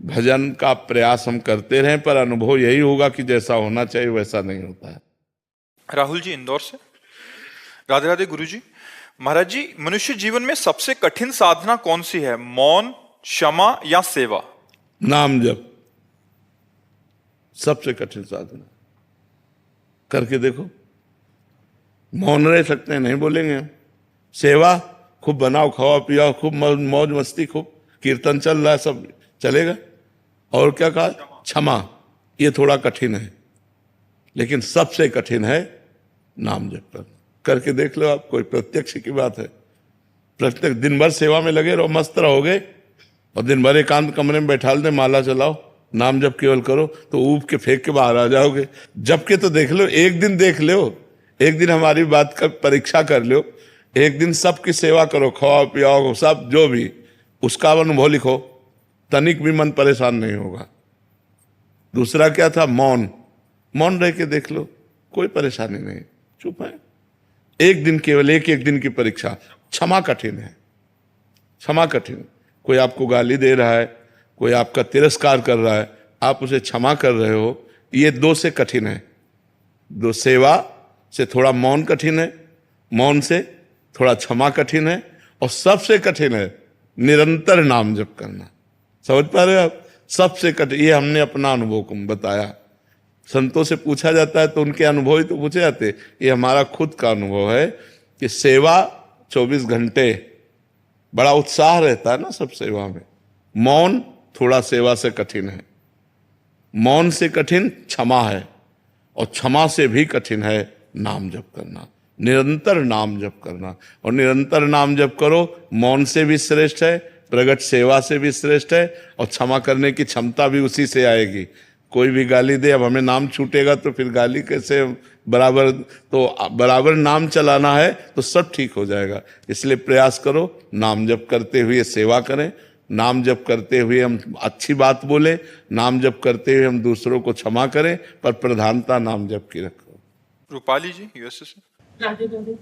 भजन का प्रयास हम करते रहें, पर अनुभव यही होगा कि जैसा होना चाहिए वैसा नहीं होता है। राहुल जी इंदौर से। राधे राधे गुरु जी। महाराज जी, मनुष्य जीवन में सबसे कठिन साधना कौन सी है? मौन, क्षमा या सेवा? नाम जप सबसे कठिन साधना। करके देखो, मौन रह सकते हैं, नहीं बोलेंगे हम। सेवा खूब बनाओ, खाओ पियाओ, खूब मौज मस्ती, खूब कीर्तन चल रहा है, सब चलेगा। और क्या कहा? क्षमा। ये थोड़ा कठिन है, लेकिन सबसे कठिन है नाम जप करना। करके देख लो आप, कोई प्रत्यक्ष की बात है। प्रत्यक्ष दिन भर सेवा में लगे रहो, मस्त रहोगे, और दिन भर एकांत कमरे में बैठा दे, माला चलाओ, नाम जप केवल करो, तो ऊब के फेंक के बाहर आ जाओगे। जब के तो देख लो, एक दिन देख लो, एक दिन हमारी बात का परीक्षा कर लो, एक दिन सबकी सेवा करो, खाओ पियाओ, सब जो भी, उसका अनुभव लिखो, तनिक भी मन परेशान नहीं होगा। दूसरा क्या था? मौन। मौन रह के देख लो, कोई परेशानी नहीं, चुप है। एक दिन, केवल एक दिन की परीक्षा। क्षमा कठिन है, क्षमा कठिन। कोई आपको गाली दे रहा है, कोई आपका तिरस्कार कर रहा है, आप उसे क्षमा कर रहे हो, ये दो से कठिन है। दो, सेवा से थोड़ा मौन कठिन है, मौन से थोड़ा क्षमा कठिन है, और सबसे कठिन है निरंतर नाम जप करना। समझ पा रहे हो आप? सबसे कठिन, ये हमने अपना अनुभव को बताया। संतों से पूछा जाता है तो उनके अनुभव ही तो पूछे जाते, ये हमारा खुद का अनुभव है कि सेवा 24 घंटे बड़ा उत्साह रहता है ना सब सेवा में। मौन थोड़ा सेवा से कठिन है, मौन से कठिन क्षमा है, और क्षमा से भी कठिन है नाम जप करना, निरंतर नाम जप करना। और निरंतर नाम जप करो, मौन से भी श्रेष्ठ है, प्रगट सेवा से भी श्रेष्ठ है, और क्षमा करने की क्षमता भी उसी से आएगी। कोई भी गाली दे, अब हमें नाम छूटेगा तो फिर गाली कैसे? बराबर, तो बराबर नाम चलाना है तो सब ठीक हो जाएगा। इसलिए प्रयास करो, नाम जप करते हुए सेवा करें, नाम जप करते हुए हम अच्छी बात बोले, नाम जप करते हुए हम दूसरों को क्षमा करें, पर प्रधानता नाम जप की रखो। रूपाली जी यूएसए से। राधे राधे।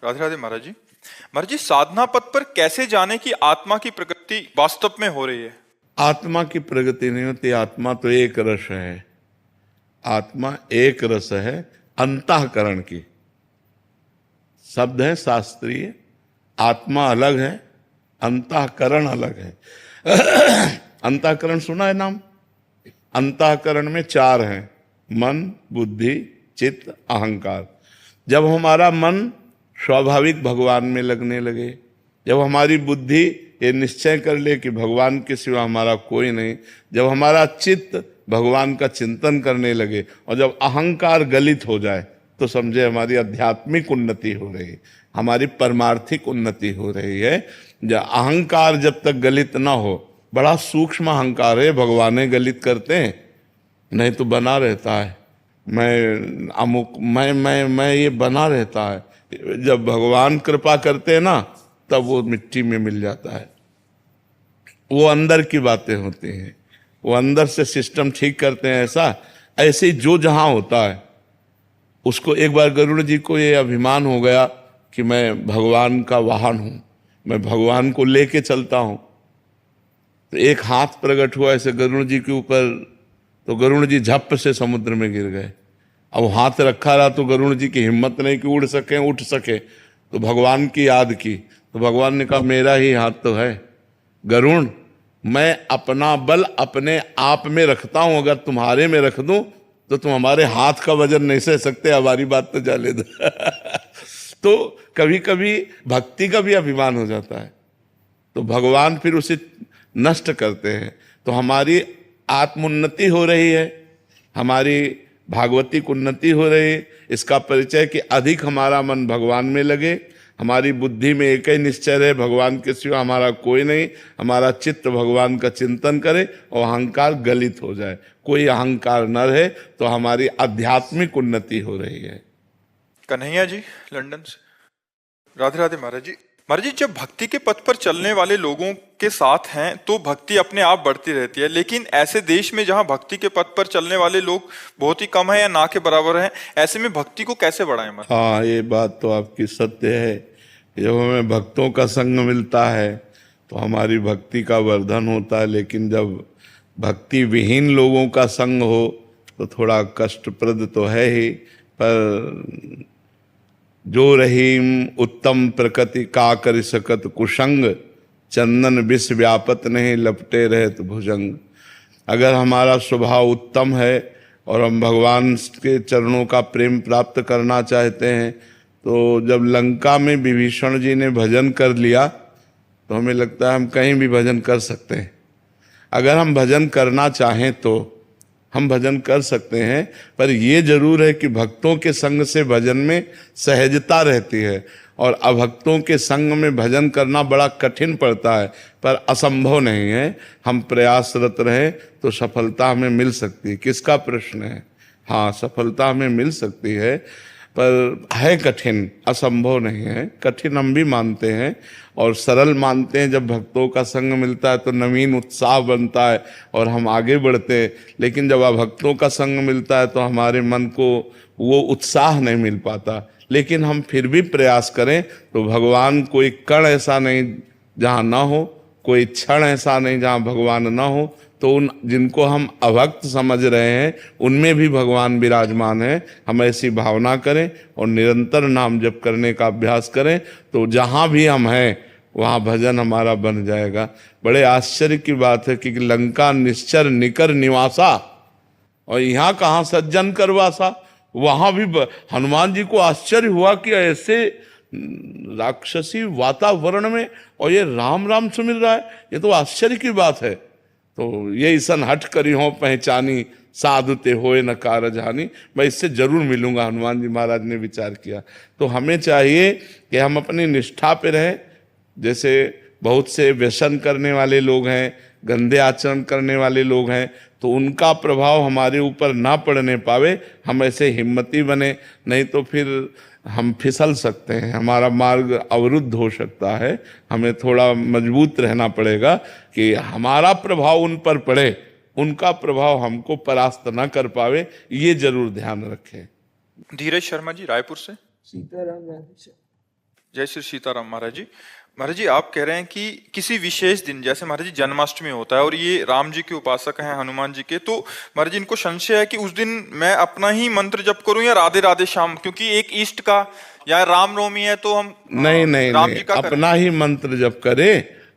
राधे राधे महाराज जी। महाराज जी, साधना पथ पर कैसे जाने कि आत्मा की प्रगति वास्तव में हो रही है? आत्मा की प्रगति नहीं होती, आत्मा तो एक रस है, आत्मा एक रस है अंतःकरण की। शब्द है शास्त्रीय, आत्मा अलग है, अंतःकरण अलग है। अंतःकरण सुना है नाम? अंतःकरण में 4 हैं, मन, बुद्धि, चित्त, अहंकार। जब हमारा मन स्वाभाविक भगवान में लगने लगे, जब हमारी बुद्धि ये निश्चय कर ले कि भगवान के सिवा हमारा कोई नहीं, जब हमारा चित्त भगवान का चिंतन करने लगे, और जब अहंकार गलित हो जाए, तो समझे हमारी आध्यात्मिक उन्नति हो रही है, हमारी परमार्थिक उन्नति हो रही है। जब अहंकार जब तक गलित ना हो, बड़ा सूक्ष्म अहंकार है, भगवान गलित करते हैं, नहीं तो बना रहता है, मैं अमुक, मैं ये बना रहता है। जब भगवान कृपा करते हैं ना, तब वो मिट्टी में मिल जाता है। वो अंदर की बातें होती हैं, वो अंदर से सिस्टम ठीक करते हैं। ऐसे ही जो जहां होता है, उसको एक बार गरुड़ जी को ये अभिमान हो गया कि मैं भगवान का वाहन हूं, मैं भगवान को लेके चलता हूं। तो एक हाथ प्रकट हुआ ऐसे गरुड़ जी के ऊपर, तो गरुड़ जी झप से समुद्र में गिर गए। अब हाथ रखा रहा तो गरुड़ जी की हिम्मत नहीं कि उठ सके, तो भगवान की याद की, तो भगवान ने कहा मेरा ही हाथ तो है गरुड़, मैं अपना बल अपने आप में रखता हूं, अगर तुम्हारे में रख दूं तो तुम हमारे हाथ का वजन नहीं सह सकते, हमारी बात तो जाने दो। तो कभी कभी भक्ति का भी अभिमान हो जाता है, तो भगवान फिर उसे नष्ट करते हैं। तो हमारी आत्मोन्नति हो रही है, हमारी भागवतिक उन्नति हो रही है। इसका परिचय कि अधिक हमारा मन भगवान में लगे, हमारी बुद्धि में एक ही निश्चय रहे, भगवान के सिवा हमारा कोई नहीं, हमारा चित्त भगवान का चिंतन करे, और अहंकार गलित हो जाए, कोई अहंकार न रहे, तो हमारी आध्यात्मिक उन्नति हो रही है। कन्हैया जी लंदन से। राधे राधे महाराज जी। महाराज जी, जब भक्ति के पथ पर चलने वाले लोगों के साथ हैं तो भक्ति अपने आप बढ़ती रहती है, लेकिन ऐसे देश में जहां भक्ति के पथ पर चलने वाले लोग बहुत ही कम है या ना के बराबर हैं, ऐसे में भक्ति को कैसे बढ़ाएं? हाँ, ये बात तो आपकी सत्य है। जब हमें भक्तों का संग मिलता है तो हमारी भक्ति का वर्धन होता है, लेकिन जब भक्ति विहीन लोगों का संग हो तो थोड़ा कष्टप्रद तो है ही, पर जो रहीम उत्तम प्रकृति का कर सकत कुसंग, चंदन विष व्यापत नहीं लपटे रहे तो भुजंग। अगर हमारा स्वभाव उत्तम है और हम भगवान के चरणों का प्रेम प्राप्त करना चाहते हैं, तो जब लंका में विभीषण जी ने भजन कर लिया तो हमें लगता है हम कहीं भी भजन कर सकते हैं। अगर हम भजन करना चाहें तो हम भजन कर सकते हैं, पर ये जरूर है कि भक्तों के संग से भजन में सहजता रहती है, और अभक्तों के संग में भजन करना बड़ा कठिन पड़ता है, पर असंभव नहीं है। हम प्रयासरत रहें तो सफलता हमें मिल सकती है। किसका प्रश्न है? हाँ, सफलता हमें मिल सकती है, पर है कठिन, असंभव नहीं है। कठिन हम भी मानते हैं और सरल मानते हैं। जब भक्तों का संग मिलता है तो नवीन उत्साह बनता है और हम आगे बढ़ते हैं, लेकिन जब अभक्तों का संग मिलता है तो हमारे मन को वो उत्साह नहीं मिल पाता। लेकिन हम फिर भी प्रयास करें तो भगवान, कोई कण ऐसा नहीं जहाँ ना हो, कोई क्षण ऐसा नहीं जहाँ भगवान ना हो, तो उन जिनको हम अभक्त समझ रहे हैं उनमें भी भगवान विराजमान है। हम ऐसी भावना करें और निरंतर नाम जप करने का अभ्यास करें, तो जहाँ भी हम हैं वहाँ भजन हमारा बन जाएगा। बड़े आश्चर्य की बात है कि लंका निश्चर निकर निवासा, और यहाँ कहाँ सज्जन करवासा। वहाँ भी हनुमान जी को आश्चर्य हुआ कि ऐसे राक्षसी वातावरण में और ये राम राम सुमिर रहा है, ये तो आश्चर्य की बात है। तो ये ईसन हट करी हो पहचानी, साधु ते होए न कारज हानि। मैं इससे जरूर मिलूंगा, हनुमान जी महाराज ने विचार किया। तो हमें चाहिए कि हम अपनी निष्ठा पे रहें। जैसे बहुत से व्यसन करने वाले लोग हैं, गंदे आचरण करने वाले लोग हैं, तो उनका प्रभाव हमारे ऊपर ना पड़ने पावे, हम ऐसे हिम्मती बने, नहीं तो फिर हम फिसल सकते हैं, हमारा मार्ग अवरुद्ध हो सकता है। हमें थोड़ा मजबूत रहना पड़ेगा कि हमारा प्रभाव उन पर पड़े, उनका प्रभाव हमको परास्त ना कर पावे, ये जरूर ध्यान रखें। धीरज शर्मा जी रायपुर से। सीताराम। जय श्री सीताराम। महाराज जी, महाराज जी आप कह रहे हैं कि किसी विशेष दिन, जैसे महाराज जी जन्माष्टमी होता है और ये राम जी के उपासक हैं हनुमान जी के, तो महाराज जी इनको संशय है कि उस दिन मैं अपना ही मंत्र जप करूं या राधे राधे श्याम, क्योंकि एक ईष्ट का या राम नवमी है तो हम नहीं, राम जी का अपना ही मंत्र जप करे।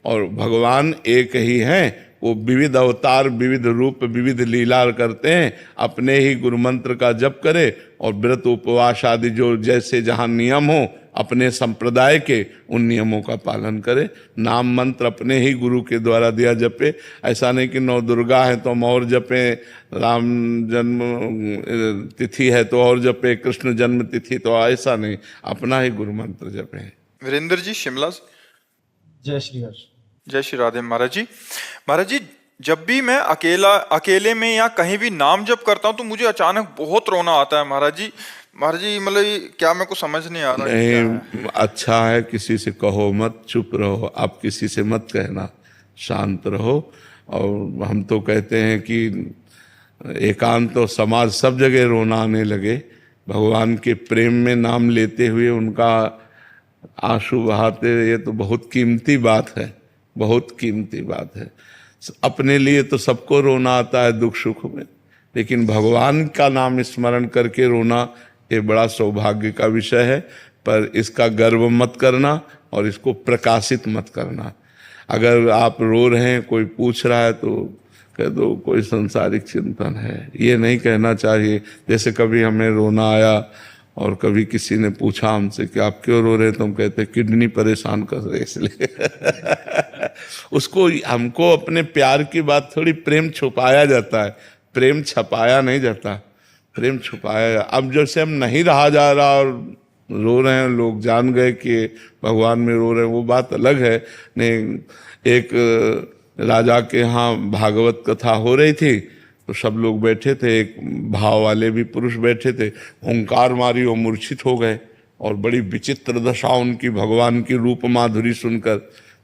और भगवान एक ही हैं, वो विविध अवतार, विविध रूप, विविध लीला करते हैं। अपने ही गुरु मंत्र का जप करे और व्रत उपवास आदि जो जैसे जहाँ नियम हो अपने संप्रदाय के, उन नियमों का पालन करे। नाम मंत्र अपने ही गुरु के द्वारा दिया जपे। ऐसा नहीं कि नौ दुर्गा है तो हम और जपे, राम जन्म तिथि है तो और जपे, कृष्ण जन्म तिथि, तो ऐसा नहीं, अपना ही गुरु मंत्र जपे। वीरेंद्र जी शिमला से। जय श्री हर्ष। जय श्री राधे। महाराज जी, महाराज जी जब भी मैं अकेले में या कहीं भी नाम जप करता हूँ तो मुझे अचानक बहुत रोना आता है। महाराज जी मतलब क्या मेरे को समझ नहीं आ रहा। नहीं, अच्छा है, किसी से कहो मत, चुप रहो। आप किसी से मत कहना, शांत रहो। और हम तो कहते हैं कि एकांत तो समाज सब जगह रोना आने लगे। भगवान के प्रेम में नाम लेते हुए उनका आंसू बहाते, ये तो बहुत कीमती बात है, बहुत कीमती बात है। अपने लिए तो सबको रोना आता है दुख सुख में, लेकिन भगवान का नाम स्मरण करके रोना ये बड़ा सौभाग्य का विषय है। पर इसका गर्व मत करना और इसको प्रकाशित मत करना। अगर आप रो रहे हैं, कोई पूछ रहा है तो कह दो कोई सांसारिक चिंतन है, ये नहीं कहना चाहिए। जैसे कभी हमें रोना आया और कभी किसी ने पूछा हमसे कि आप क्यों रो रहे हैं, तो हम कहते किडनी परेशान कर रहे इसलिए। उसको, हमको अपने प्यार की बात थोड़ी, प्रेम छुपाया जाता है, प्रेम छपाया नहीं जाता, प्रेम छुपाया। अब जैसे हम नहीं रहा जा रहा और रो रहे हैं, लोग जान गए कि भगवान में रो रहे हैं, वो बात अलग है। नहीं, एक राजा के यहाँ भागवत कथा हो रही थी तो सब लोग बैठे थे, एक भाव वाले भी पुरुष बैठे थे, ओंकार मारी और मूर्छित हो गए और बड़ी विचित्र दशा उनकी भगवान की रूप माधुरी सुनकर।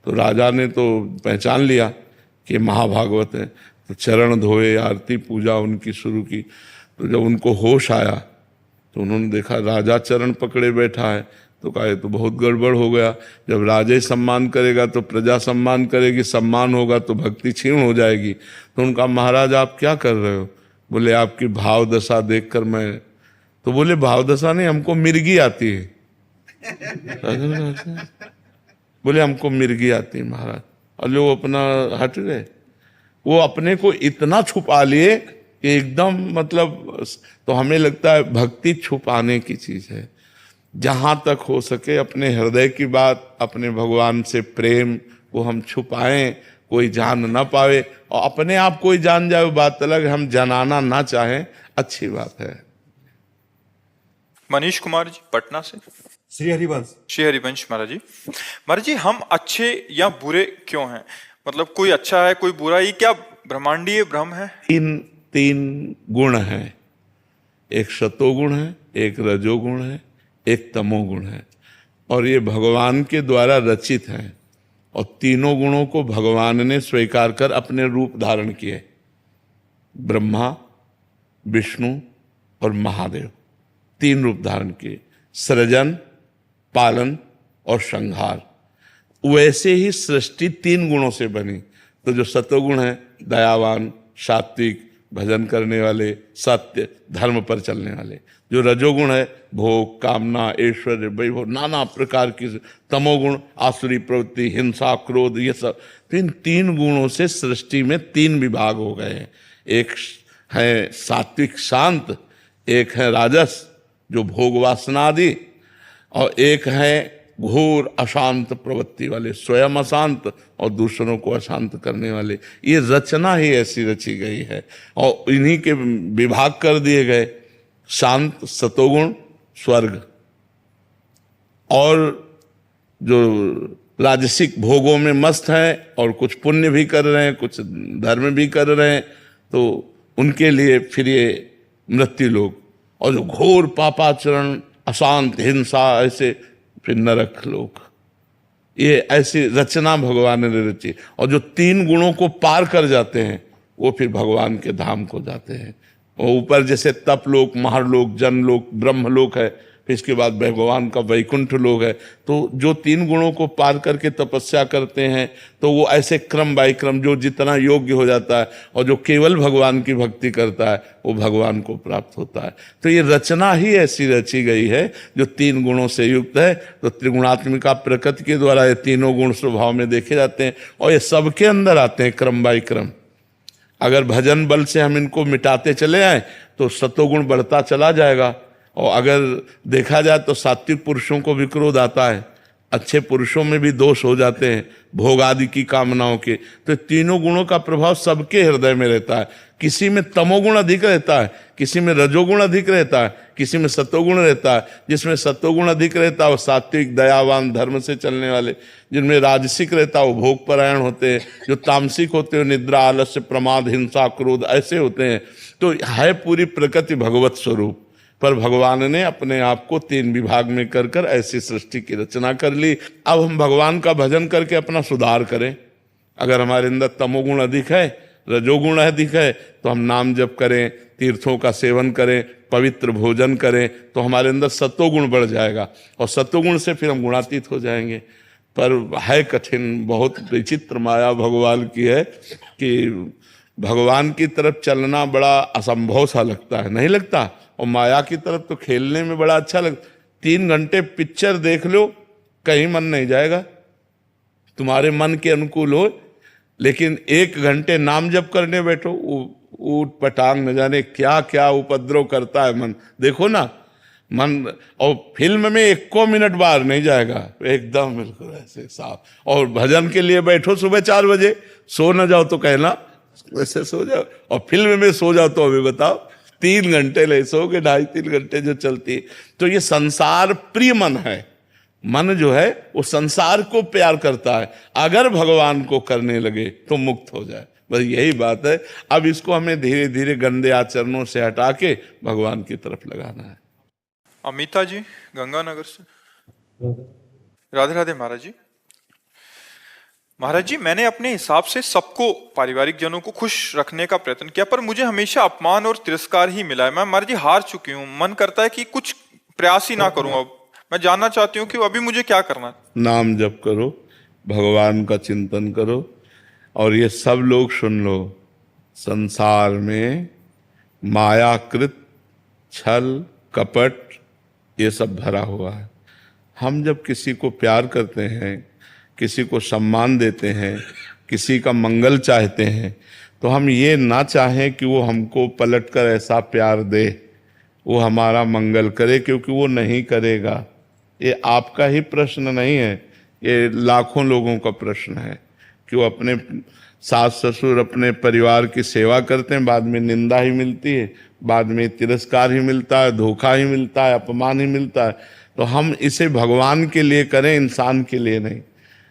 तो राजा ने तो पहचान लिया कि महाभागवत है, तो चरण धोए, आरती पूजा उनकी शुरू की। तो जब उनको होश आया तो उन्होंने देखा राजा चरण पकड़े बैठा है, तो कहा ये तो बहुत गड़बड़ हो गया, जब राजा ही सम्मान करेगा तो प्रजा सम्मान करेगी, सम्मान होगा तो भक्ति क्षीण हो जाएगी। तो उनका महाराज आप क्या कर रहे हो? बोले आपकी भाव दशा देखकर मैं, तो बोले भाव दशा नहीं, हमको मिर्गी आती है। बोले हमको मिर्गी आती है महाराज, और लोग अपना हट गए। वो अपने को इतना छुपा लिए कि एकदम मतलब, तो हमें लगता है भक्ति छुपाने की चीज है। जहां तक हो सके अपने हृदय की बात, अपने भगवान से प्रेम को हम छुपाएं, कोई जान ना पावे, और अपने आप कोई जान जाए बात अलग, हम जनाना ना चाहें अच्छी बात है। मनीष कुमार जी पटना से। श्री हरिवंश। श्री हरिवंश महाराज जी। महाराज जी, हम अच्छे या बुरे क्यों हैं? मतलब कोई अच्छा है कोई बुरा, ये क्या ब्रह्मांडीय भ्रम है? तीन गुण हैं, एक सतोगुण है, एक रजोगुण है, एक तमोगुण है, और ये भगवान के द्वारा रचित हैं। और तीनों गुणों को भगवान ने स्वीकार कर अपने रूप धारण किए, ब्रह्मा, विष्णु और महादेव, तीन रूप धारण किए, सृजन, पालन और संहार। वैसे ही सृष्टि तीन गुणों से बनी। तो जो सतोगुण है, दयावान, सात्विक, भजन करने वाले, सत्य, धर्म पर चलने वाले। जो रजोगुण है, भोग, कामना, ऐश्वर्य, वैभव, नाना प्रकार की। तमोगुण, आसुरी प्रवृत्ति, हिंसा, क्रोध, ये सब। तो इन तीन गुणों से सृष्टि में तीन विभाग हो गए हैं। एक है सात्विक शांत, एक है राजस जो भोग वासना आदि, और एक है घोर अशांत प्रवृत्ति वाले, स्वयं अशांत और दूसरों को अशांत करने वाले। ये रचना ही ऐसी रची गई है, और इन्हीं के विभाग कर दिए गए। शांत सतोगुण स्वर्ग, और जो राजसिक भोगों में मस्त हैं और कुछ पुण्य भी कर रहे हैं, कुछ धर्म भी कर रहे हैं, तो उनके लिए फिर ये मृत्यु लोक। और जो घोर पापाचरण, अशांत, हिंसा, ऐसे फिर नरक लोक। ये ऐसी रचना भगवान ने रची। और जो तीन गुणों को पार कर जाते हैं वो फिर भगवान के धाम को जाते हैं। और ऊपर जैसे तप लोक, महरलोक, जनलोक, ब्रह्मलोक है, फिर इसके बाद भगवान का वैकुंठ लोक है। तो जो तीन गुणों को पार करके तपस्या करते हैं तो वो ऐसे क्रम बाई क्रम जो जितना योग्य हो जाता है, और जो केवल भगवान की भक्ति करता है वो भगवान को प्राप्त होता है। तो ये रचना ही ऐसी रची गई है जो तीन गुणों से युक्त है। तो त्रिगुणात्मिका प्रकृति के द्वारा ये तीनों गुण स्वभाव में देखे जाते हैं, और ये सबके अंदर आते हैं क्रम बाई क्रम। अगर भजन बल से हम इनको मिटाते चले आए तो सतोगुण बढ़ता चला जाएगा। और अगर देखा जाए तो सात्विक पुरुषों को भी क्रोध आता है, अच्छे पुरुषों में भी दोष हो जाते हैं भोग आदि की कामनाओं के। तो तीनों गुणों का प्रभाव सबके हृदय में रहता है। किसी में तमोगुण अधिक रहता है, किसी में रजोगुण अधिक रहता है, किसी में सतोगुण रहता है। जिसमें सतोगुण अधिक रहता है वो सात्विक, दयावान, धर्म से चलने वाले। जिनमें राजसिक रहता है वो भोग परायण होते हैं। जो तामसिक होते हैं निद्रा, आलस्य, प्रमाद, हिंसा, क्रोध ऐसे होते हैं। तो है पूरी प्रकृति भगवत स्वरूप, पर भगवान ने अपने आप को तीन विभाग में कर कर ऐसी सृष्टि की रचना कर ली। अब हम भगवान का भजन करके अपना सुधार करें। अगर हमारे अंदर तमोगुण अधिक है, रजोगुण अधिक है, तो हम नाम जप करें, तीर्थों का सेवन करें, पवित्र भोजन करें, तो हमारे अंदर सतोगुण बढ़ जाएगा, और सतोगुण से फिर हम गुणातीत हो जाएंगे। पर है कठिन, बहुत विचित्र माया भगवान की है कि भगवान की तरफ चलना बड़ा असंभव सा लगता है, नहीं लगता? और माया की तरफ तो खेलने में बड़ा अच्छा लगता। 3 घंटे पिक्चर देख लो, कहीं मन नहीं जाएगा, तुम्हारे मन के अनुकूल हो। लेकिन 1 घंटे नाम जप करने बैठो, ऊट पटांग न जाने क्या क्या उपद्रव करता है मन। देखो ना मन, और फिल्म में 1 मिनट बाहर नहीं जाएगा, एकदम बिल्कुल ऐसे साफ। और भजन के लिए बैठो सुबह 4 बजे, सो न जाओ तो कहना, वैसे सो जाओ। और फिल्म में सो जाओ तो अभी बताओ 3 घंटे ले सोगे, 2.5-3 घंटे जो चलती है। तो ये संसार प्रिय मन है। मन जो है वो संसार को प्यार करता है, अगर भगवान को करने लगे तो मुक्त हो जाए। बस यही बात है। अब इसको हमें धीरे धीरे गंदे आचरणों से हटा के भगवान की तरफ लगाना है। अमिता जी गंगानगर से। राधे राधे महाराज जी। महाराज जी, मैंने अपने हिसाब से सबको, पारिवारिक जनों को खुश रखने का प्रयत्न किया, पर मुझे हमेशा अपमान और तिरस्कार ही मिला है। मैं महाराज जी हार चुकी हूँ। मन करता है कि कुछ प्रयास ही ना करूं अब, मैं जानना चाहती हूँ कि अभी मुझे क्या करना है। नाम जप करो, भगवान का चिंतन करो, और ये सब लोग सुन लो, संसार में मायाकृत छल कपट ये सब भरा हुआ है। हम जब किसी को प्यार करते हैं, किसी को सम्मान देते हैं, किसी का मंगल चाहते हैं, तो हम ये ना चाहें कि वो हमको पलटकर ऐसा प्यार दे, वो हमारा मंगल करे, क्योंकि वो नहीं करेगा। ये आपका ही प्रश्न नहीं है, ये लाखों लोगों का प्रश्न है कि वो अपने सास ससुर अपने परिवार की सेवा करते हैं, बाद में निंदा ही मिलती है, बाद में तिरस्कार ही मिलता है, धोखा ही मिलता है, अपमान ही मिलता है। तो हम इसे भगवान के लिए करें, इंसान के लिए नहीं।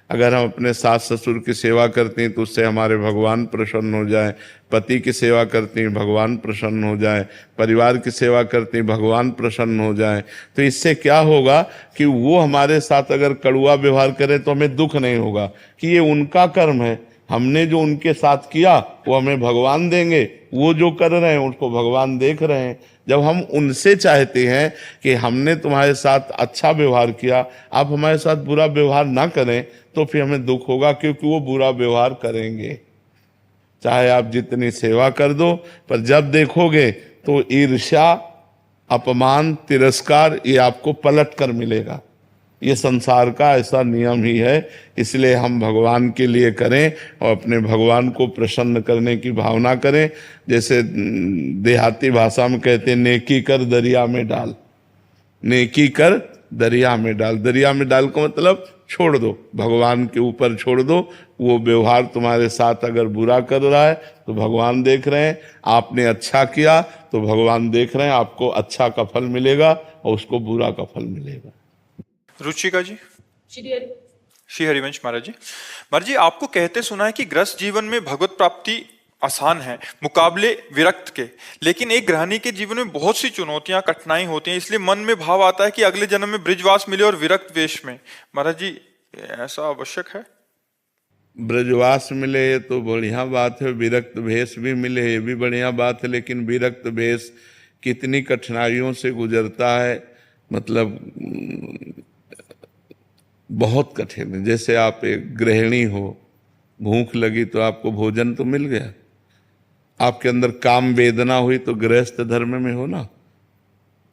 अगर हम अपने सास ससुर की सेवा करते हैं तो उससे हमारे भगवान प्रसन्न हो जाए, पति की सेवा करते हैं भगवान प्रसन्न हो जाए, परिवार की सेवा करते हैं भगवान प्रसन्न हो जाए, तो इससे क्या होगा कि वो हमारे साथ अगर कड़ुआ व्यवहार करें तो हमें दुख नहीं होगा कि ये उनका कर्म है, हमने जो उनके साथ किया वो हमें भगवान देंगे, वो जो कर रहे हैं उसको भगवान देख रहे हैं। जब हम उनसे चाहते हैं कि हमने तुम्हारे साथ अच्छा व्यवहार किया, आप हमारे साथ बुरा व्यवहार ना करें, तो फिर हमें दुख होगा, क्योंकि वो बुरा व्यवहार करेंगे। चाहे आप जितनी सेवा कर दो, पर जब देखोगे तो ईर्ष्या, अपमान, तिरस्कार ये आपको पलट कर मिलेगा। ये संसार का ऐसा नियम ही है। इसलिए हम भगवान के लिए करें और अपने भगवान को प्रसन्न करने की भावना करें। जैसे देहाती भाषा में कहते हैं, नेकी कर दरिया में डाल। नेकी कर दरिया में डाल। दरिया में डाल का मतलब छोड़ दो, भगवान के ऊपर छोड़ दो। वो व्यवहार तुम्हारे साथ अगर बुरा कर रहा है तो भगवान देख रहे हैं, आपने अच्छा किया तो भगवान देख रहे हैं, आपको अच्छा का फल मिलेगा और उसको बुरा का फल मिलेगा। रुचिका जी। श्री हरि। श्री हरिवंश महाराज जी। महाराज जी, आपको कहते सुना है कि गृहस्थ जीवन में भगवत प्राप्ति आसान है मुकाबले विरक्त के, लेकिन एक गृहिणी के जीवन में बहुत सी चुनौतियां, कठिनाई होती हैं, इसलिए मन में भाव आता है कि अगले जन्म में ब्रिजवास मिले और विरक्त वेश में। महाराज जी, ऐसा आवश्यक है? ब्रजवास मिले ये तो बढ़िया बात है, विरक्त भेष भी मिले ये भी बढ़िया बात है, लेकिन विरक्त भेष कितनी कठिनाइयों से गुजरता है, मतलब बहुत कठिन है। जैसे आप एक गृहिणी हो, भूख लगी तो आपको भोजन तो मिल गया, आपके अंदर काम वेदना हुई तो गृहस्थ धर्म में हो ना,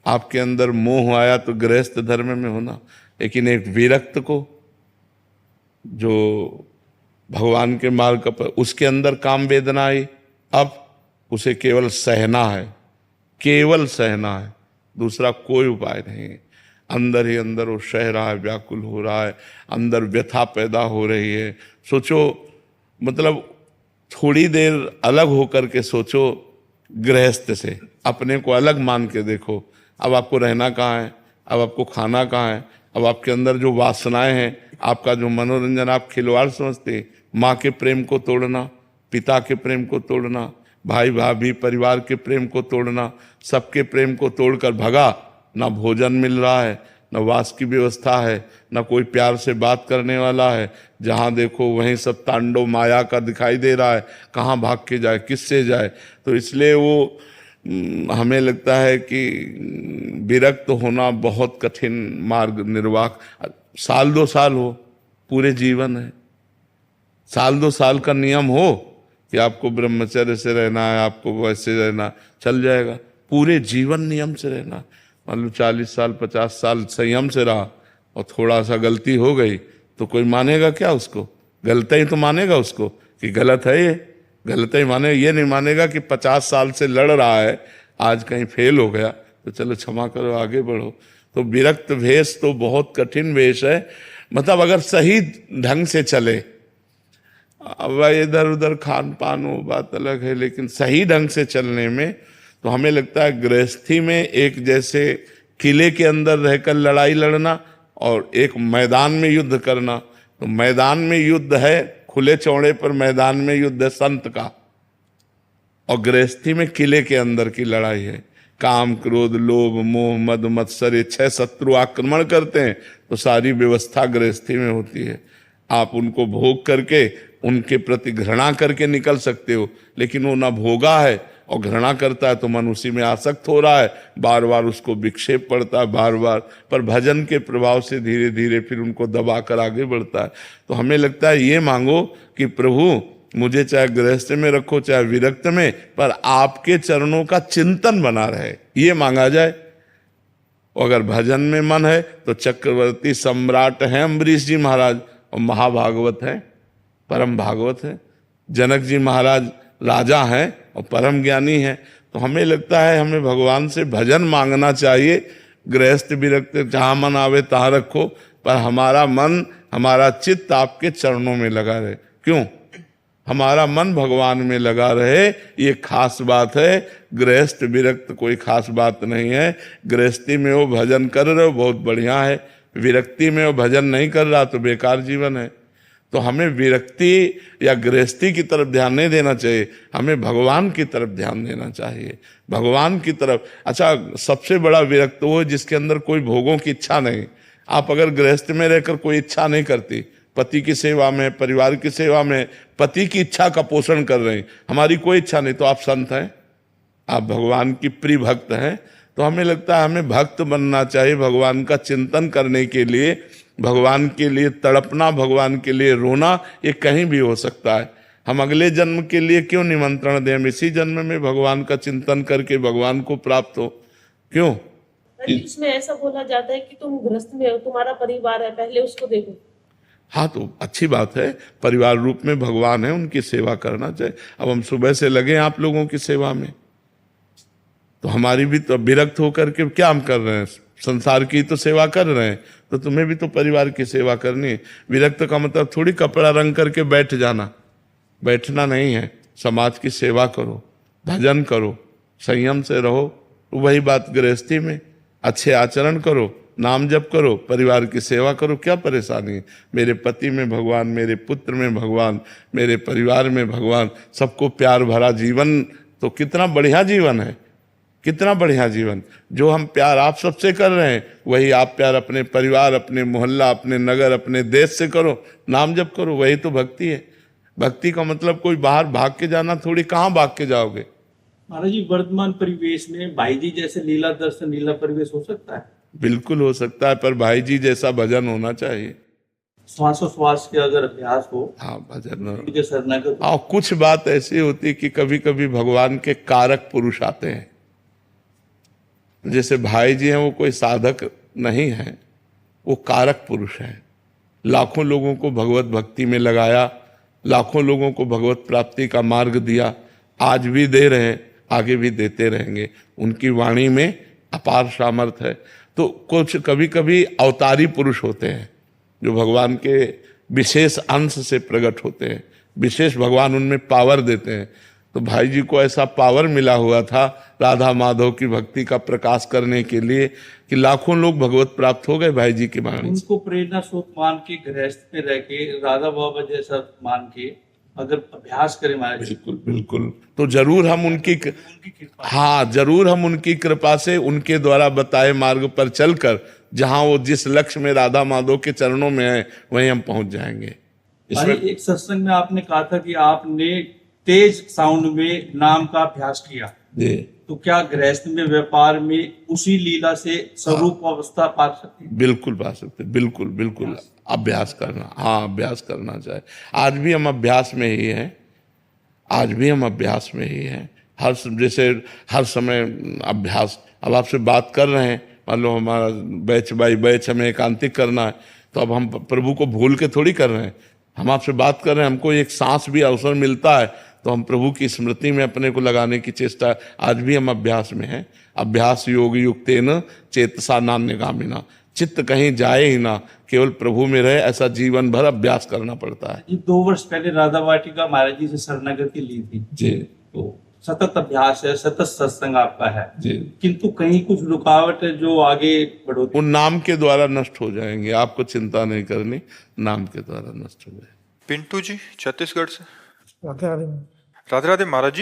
आपके अंदर मोह आया तो गृहस्थ धर्म में हो ना। लेकिन एक विरक्त को, जो भगवान के मार्ग पर, उसके अंदर काम वेदना आई, अब उसे केवल सहना है, केवल सहना है, दूसरा कोई उपाय नहीं है। अंदर ही अंदर वो सह रहा है, व्याकुल हो रहा है, अंदर व्यथा पैदा हो रही है। सोचो, मतलब थोड़ी देर अलग होकर के सोचो, गृहस्थ से अपने को अलग मान के देखो। अब आपको रहना कहाँ है, अब आपको खाना कहाँ है, अब आपके अंदर जो वासनाएं हैं, आपका जो मनोरंजन आप खिलवाड़ समझते हैं, माँ के प्रेम को तोड़ना, पिता के प्रेम को तोड़ना, भाई भाभी परिवार के प्रेम को तोड़ना, सबके प्रेम को तोड़कर भगा। ना भोजन मिल रहा है, न वास की व्यवस्था है, न कोई प्यार से बात करने वाला है, जहाँ देखो वहीं सब तांडव माया का दिखाई दे रहा है, कहाँ भाग के जाए, किससे जाए। तो इसलिए वो हमें लगता है कि विरक्त होना बहुत कठिन मार्ग निर्वाह। साल 2 साल हो, पूरे जीवन है, साल 2 साल का नियम हो कि आपको ब्रह्मचर्य से रहना है, आपको वैसे रहना, चल जाएगा। पूरे जीवन नियम से रहना, मान लो 40 साल 50 साल संयम से रहा और थोड़ा सा गलती हो गई तो कोई मानेगा क्या उसको? गलती ही तो मानेगा उसको कि गलत है, ये गलत ही माने। ये नहीं मानेगा कि 50 साल से लड़ रहा है, आज कहीं फेल हो गया तो चलो क्षमा करो, आगे बढ़ो। तो विरक्त भेष तो बहुत कठिन भेष है। मतलब अगर सही ढंग से चले, अब इधर उधर खान पान वो बात अलग है, लेकिन सही ढंग से चलने में तो हमें लगता है गृहस्थी में एक जैसे किले के अंदर रहकर लड़ाई लड़ना और एक मैदान में युद्ध करना। तो मैदान में युद्ध है, खुले चौड़े पर मैदान में युद्ध है संत का, और गृहस्थी में किले के अंदर की लड़ाई है। काम क्रोध लोभ मोह मद मत्सर 6 शत्रु आक्रमण करते हैं, तो सारी व्यवस्था गृहस्थी में होती है। आप उनको भोग करके उनके प्रति घृणा करके निकल सकते हो, लेकिन वो ना भोगा है और घृणा करता है तो मन उसी में आसक्त हो रहा है, बार बार उसको विक्षेप पड़ता है बार बार, पर भजन के प्रभाव से धीरे धीरे फिर उनको दबाकर आगे बढ़ता है। तो हमें लगता है ये मांगो कि प्रभु मुझे चाहे गृहस्थ में रखो चाहे विरक्त में, पर आपके चरणों का चिंतन बना रहे, ये मांगा जाए। अगर भजन में मन है तो चक्रवर्ती सम्राट हैं अम्बरीश जी महाराज, और महाभागवत हैं, परम भागवत है। जनक जी महाराज राजा हैं और परम ज्ञानी हैं। तो हमें लगता है हमें भगवान से भजन मांगना चाहिए। गृहस्थ विरक्त जहाँ मन आवे तहाँ रखो, पर हमारा मन हमारा चित्त आपके चरणों में लगा रहे। क्यों? हमारा मन भगवान में लगा रहे, ये खास बात है। गृहस्थ विरक्त कोई खास बात नहीं है। गृहस्थी में वो भजन कर रहे हो बहुत बढ़िया है, विरक्ति में वो भजन नहीं कर रहा तो बेकार जीवन है। तो हमें विरक्ति या गृहस्थी की तरफ ध्यान नहीं देना चाहिए, हमें भगवान की तरफ ध्यान देना चाहिए, भगवान की तरफ। अच्छा, सबसे बड़ा विरक्त वो है जिसके अंदर कोई भोगों की इच्छा नहीं। आप अगर गृहस्थ में रहकर कोई इच्छा नहीं करती, पति की सेवा में, परिवार की सेवा में, पति की इच्छा का पोषण कर रहे हैं, हमारी कोई इच्छा नहीं, तो आप संत हैं, आप भगवान की प्रिय भक्त हैं। तो हमें लगता है हमें भक्त बनना चाहिए, भगवान का चिंतन करने के लिए, भगवान के लिए तड़पना, भगवान के लिए रोना, ये कहीं भी हो सकता है। हम अगले जन्म के लिए क्यों निमंत्रण दें? हम इसी जन्म में भगवान का चिंतन करके भगवान को प्राप्त हो। क्यों? इसमें ऐसा बोला जाता है कि तुम गृहस्थ में हो, तुम्हारा परिवार है, पहले उसको देखो। हाँ, तो अच्छी बात है, परिवार रूप में भगवान है, उनकी सेवा करना चाहिए। अब हम सुबह से लगे आप लोगों की सेवा में, तो हमारी भी तो विरक्त होकर के क्या हम कर रहे हैं? संसार की तो सेवा कर रहे हैं, तो तुम्हें भी तो परिवार की सेवा करनी है। विरक्त का मतलब थोड़ी कपड़ा रंग करके बैठ जाना, बैठना नहीं है। समाज की सेवा करो, भजन करो, संयम से रहो। तो वही बात गृहस्थी में, अच्छे आचरण करो, नाम जप करो, परिवार की सेवा करो, क्या परेशानी है? मेरे पति में भगवान, मेरे पुत्र में भगवान, मेरे परिवार में भगवान, सबको प्यार भरा जीवन, तो कितना बढ़िया जीवन है, कितना बढ़िया जीवन। जो हम प्यार आप सबसे कर रहे हैं, वही आप प्यार अपने परिवार, अपने मोहल्ला, अपने नगर, अपने देश से करो, नाम जप करो, वही तो भक्ति है। भक्ति का मतलब कोई बाहर भाग के जाना थोड़ी, कहाँ भाग के जाओगे? महाराज जी, वर्तमान परिवेश में भाई जी जैसे लीला दर्शन, लीला परिवेश हो सकता है? बिल्कुल हो सकता है, पर भाई जी जैसा भजन होना चाहिए। श्वासोश्वास के अगर अभ्यास हो, हाँ, भजन। उनके शरणागत। हाँ, कुछ बात ऐसी होती कि कभी कभी भगवान के कारक पुरुष आते हैं। जैसे भाई जी हैं, वो कोई साधक नहीं है, वो कारक पुरुष हैं। लाखों लोगों को भगवत भक्ति में लगाया, लाखों लोगों को भगवत प्राप्ति का मार्ग दिया, आज भी दे रहे हैं, आगे भी देते रहेंगे। उनकी वाणी में अपार सामर्थ्य है। तो कुछ कभी कभी अवतारी पुरुष होते हैं जो भगवान के विशेष अंश से प्रकट होते हैं, विशेष भगवान उनमें पावर देते हैं। तो भाई जी को ऐसा पावर मिला हुआ था राधा माधव की भक्ति का प्रकाश करने के लिए कि लाखों लोग भगवत प्राप्त हो गए भाई जी की वाणी। उनको प्रेरणा स्रोत मान के, गृहस्थ में रह के, राधा बाबा जैसा मान के अगर अभ्यास करें महाराज। बिल्कुल बिल्कुल, तो जरूर हम उनकी हाँ, जरूर हम उनकी कृपा से, उनके द्वारा बताए मार्ग पर चलकर जहां वो जिस लक्ष्य में राधा माधव के चरणों में है, वहीं हम पहुंच जाएंगे। इसमें एक सत्संग में आपने कहा था कि आपने तेज साउंड में नाम का अभ्यास किया जी। तो क्या गृहस्थ में, व्यापार में उसी लीला से स्वरूप अवस्था पा सकते हैं? बिल्कुल पा सकते, बिल्कुल बिल्कुल। अभ्यास करना, हाँ, अभ्यास करना चाहिए। आज भी हम अभ्यास में ही हैं, आज भी हम अभ्यास में ही हैं। जैसे हर समय अभ्यास। अब आपसे बात कर रहे हैं, मान लो हमारा बैच बाई बैच हमें एकांतिक करना है, तो अब हम प्रभु को भूल के थोड़ी कर रहे हैं। हम आपसे बात कर रहे हैं, हमको एक सांस भी अवसर मिलता है तो हम प्रभु की स्मृति में अपने को लगाने की चेष्टा। आज भी हम अभ्यास में हैं। अभ्यास योग युक्तेन चेतसा नान्यगामिना, चित्त कहीं जाए ही ना, केवल प्रभु में रहे, ऐसा जीवन भर अभ्यास करना पड़ता है। ये 2 वर्ष पहले राधा वाटिका महाराज जी से शरणागति ली थी जी। तो सतत अभ्यास है, सतत सत्संग आपका है जी। किंतु कहीं कुछ रुकावट है जो आगे बढ़ो। उन नाम के द्वारा नष्ट हो जाएंगे, आपको चिंता नहीं करनी, नाम के द्वारा नष्ट हो जाएंगे। पिंटू जी छत्तीसगढ़ से। राधे राधे। राधे राधे महाराज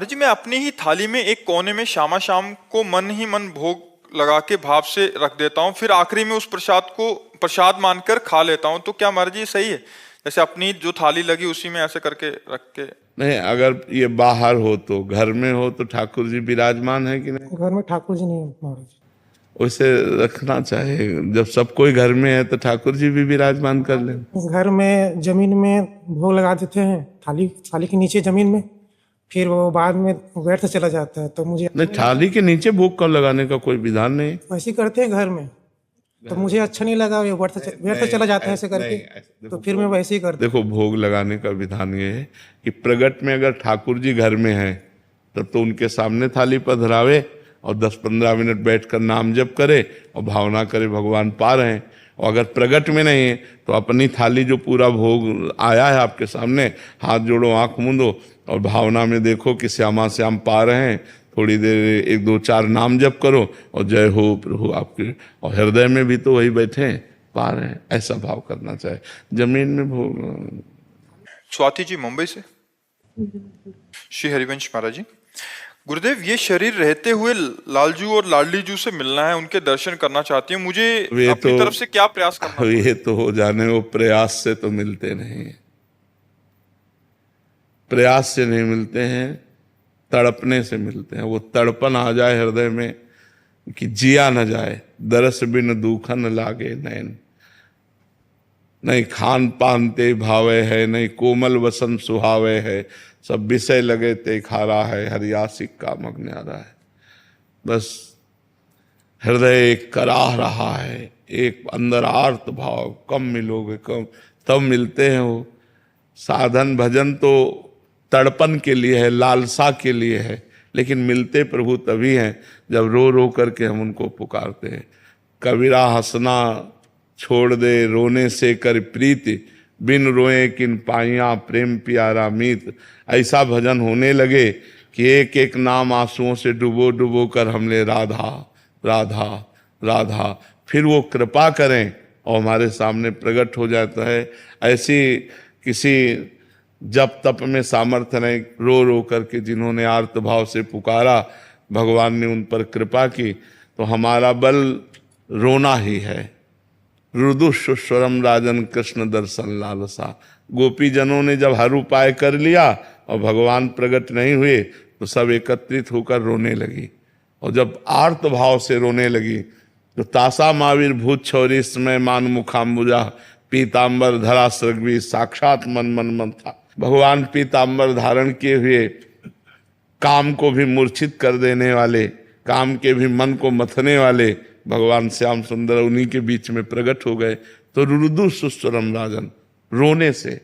जी, मैं अपनी ही थाली में एक कोने में शामा शाम को मन ही मन भोग लगा के भाव से रख देता हूँ, फिर आखिरी में उस प्रसाद को प्रसाद मानकर खा लेता हूँ। तो क्या महाराज जी सही है? जैसे अपनी जो थाली लगी उसी में ऐसे करके रख के? नहीं, अगर ये बाहर हो तो, घर में हो तो ठाकुर जी विराजमान है कि नहीं? घर में ठाकुर जी नहीं है महाराज। वैसे रखना चाहिए, जब सब कोई घर में है तो ठाकुर जी भी विराजमान कर लें। घर में जमीन में भोग लगा देते हैं, थाली थाली के नीचे जमीन में, फिर वो बाद में व्यर्थ चला जाता है। तो मुझे नहीं, थाली के नीचे भोग कब लगाने का कोई विधान नहीं। वैसे ही करते हैं घर में, तो मुझे अच्छा नहीं लगा, ये व्यर्थ चला जाता है ऐसे करके, तो फिर मैं वैसे ही करता देखो, भोग लगाने का विधान ये है कि प्रगट में अगर ठाकुर जी घर में हैं तब तो उनके सामने थाली पर धरावे और 10-15 मिनट बैठकर नाम जप करे और भावना करे भगवान पा रहे हैं। और अगर प्रगट में नहीं है तो अपनी थाली जो पूरा भोग आया है आपके सामने, हाथ जोड़ो, आंख मूंदो और भावना में देखो कि श्यामा श्याम पा रहे हैं। थोड़ी देर 1-2-4 नाम जप करो और जय हो प्रभु आपके, और हृदय में भी तो वही बैठे हैं, पा रहे हैं, ऐसा भाव करना चाहिए। जमीन में भोग। स्वाति जी मुंबई से। श्री हरिवंश महाराज जी, गुरुदेव, ये शरीर रहते हुए लालजू और लाडली जू से मिलना है, उनके दर्शन करना चाहती हूँ, मुझे अपनी तरफ से क्या प्रयास करना? ये तो हो जाने, वो प्रयास से तो मिलते नहीं, प्रयास से नहीं मिलते हैं, तड़पने से मिलते हैं। वो तड़पन आ जाए हृदय में कि जिया न जाए, दरस बिन दूखन लागे नैन। नहीं खान पान ते भावे है, नहीं कोमल वसन सुहावे है, सब विषय लगे ते खारा है, हरियासिक का मग्न्यारा है। बस हृदय एक कराह रहा है, एक अंदर आर्त भाव, कम मिलोगे कम, तब मिलते हैं वो। साधन भजन तो तड़पन के लिए है, लालसा के लिए है, लेकिन मिलते प्रभु तभी हैं जब रो रो करके हम उनको पुकारते हैं। कबीरा हंसना छोड़ दे, रोने से कर प्रीति, बिन रोए किन पाइया प्रेम प्यारा मीत। ऐसा भजन होने लगे कि एक एक नाम आंसुओं से डुबो डुबो कर हमले राधा राधा राधा, फिर वो कृपा करें और हमारे सामने प्रकट हो जाता है। ऐसी किसी जब तप में सामर्थ्य नहीं, रो रो करके जिन्होंने आर्त भाव से पुकारा, भगवान ने उन पर कृपा की, तो हमारा बल रोना ही है। रुदु सुस्वरम राजन कृष्ण दर्शन लालसा। गोपी जनों ने जब हर उपाय कर लिया और भगवान प्रकट नहीं हुए तो सब एकत्रित होकर रोने लगी, और जब आर्त भाव से रोने लगी तो तासा माविर भूत छौरी समय मान मुखाम्बुजा, पीताम्बर धरा सृग्वी साक्षात मन मन मन था। भगवान पीताम्बर धारण किए हुए, काम को भी मूर्छित कर देने वाले, काम के भी मन को मथने वाले भगवान श्याम सुंदर उन्हीं के बीच में प्रकट हो गए। तो रुदु सुस्वरम राजन, रोने से,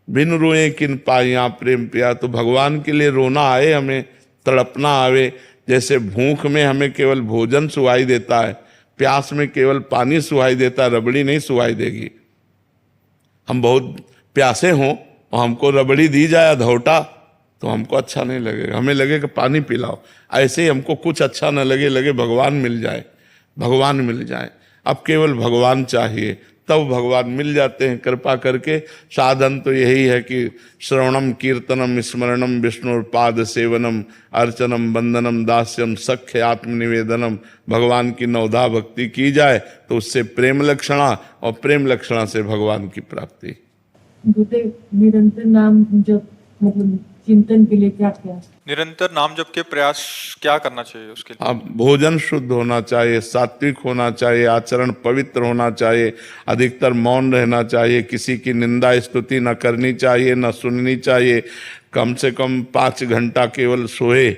बिन रोए किन पाइया प्रेम पिया। तो भगवान के लिए रोना आए, हमें तड़पना आवे। जैसे भूख में हमें केवल भोजन सुहाई देता है, प्यास में केवल पानी सुहाई देता है, रबड़ी नहीं सुहाई देगी। हम बहुत प्यासे हों और हमको रबड़ी दी जाए धौटा तो हमको अच्छा नहीं लगेगा, हमें लगेगा पानी पिलाओ। ऐसे ही हमको कुछ अच्छा न लगे, लगे भगवान मिल जाए, भगवान मिल जाए। अब केवल भगवान चाहिए, तब भगवान मिल जाते हैं कृपा करके। साधन तो यही है कि श्रवणम कीर्तनम स्मरणम विष्णुपाद सेवनम अर्चनम वंदनम दास्यम सख्य आत्मनिवेदनम। भगवान की नवधा भक्ति की जाए तो उससे प्रेम लक्षणा, और प्रेम लक्षणा से भगवान की प्राप्ति। गुरुदेव, निरंतर नाम जप मतलब चिंतन के लिए क्या क्या? निरंतर नाम जप के प्रयास क्या करना चाहिए उसके लिए? अब भोजन शुद्ध होना चाहिए, सात्विक होना चाहिए, आचरण पवित्र होना चाहिए, अधिकतर मौन रहना चाहिए, किसी की निंदा स्तुति न करनी चाहिए, न सुननी चाहिए। कम से कम 5 घंटा केवल सोए,